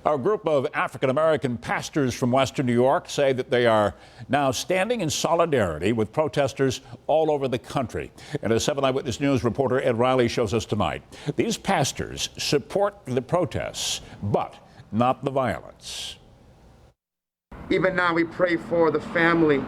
A group of African-American pastors from Western New York say that they are now standing in solidarity with protesters all over the country. And as 7 Eyewitness News reporter Ed Reilly shows us tonight, these pastors support the protests, but not the violence. Even now we pray for the family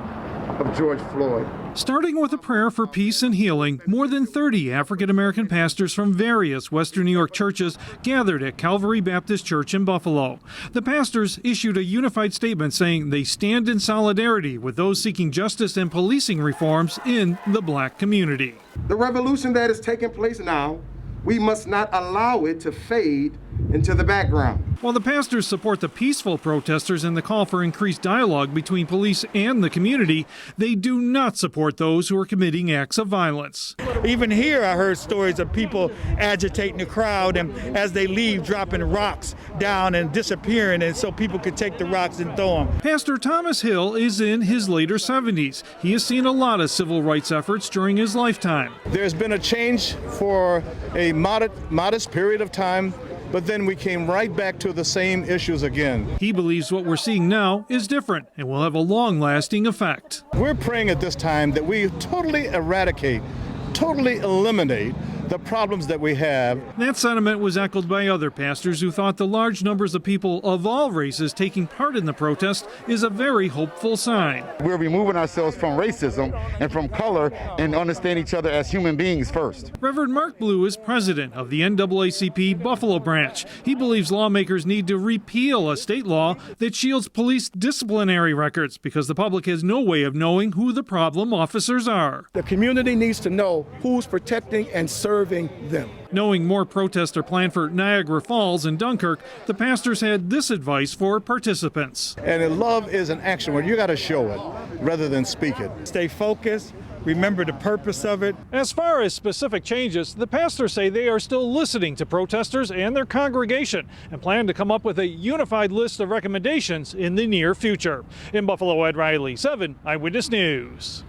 of George Floyd. Starting with a prayer for peace and healing, more than 30 African-American pastors from various Western New York churches gathered at Calvary Baptist Church in Buffalo. The pastors issued a unified statement saying they stand in solidarity with those seeking justice and policing reforms in the black community. The revolution that is taking place now, we must not allow it to fade into the background. While the pastors support the peaceful protesters and the call for increased dialogue between police and the community, they do not support those who are committing acts of violence. Even here I heard stories of people agitating the crowd and as they leave dropping rocks down and disappearing, and so people could take the rocks and throw them. Pastor Thomas Hill is in his later 70s. He has seen a lot of civil rights efforts during his lifetime. There's been a change for a modest period of time, but then we came right back to the same issues again. He believes what we're seeing now is different and will have a long-lasting effect. We're praying at this time that we totally eradicate, totally eliminate the problems that we have. That sentiment was echoed by other pastors who thought the large numbers of people of all races taking part in the protest is a very hopeful sign. We're removing ourselves from racism and from color and understand each other as human beings first. Reverend Mark Blue is president of the NAACP Buffalo branch. He believes lawmakers need to repeal a state law that shields police disciplinary records because the public has no way of knowing who the problem officers are. The community needs to know who's protecting and serving them. Knowing more protests are planned for Niagara Falls and Dunkirk, the pastors had this advice for participants. And love is an action where you got to show it rather than speak it. Stay focused. Remember the purpose of it. As far as specific changes, the pastors say they are still listening to protesters and their congregation and plan to come up with a unified list of recommendations in the near future. In Buffalo, Ed Reilly, 7 Eyewitness News.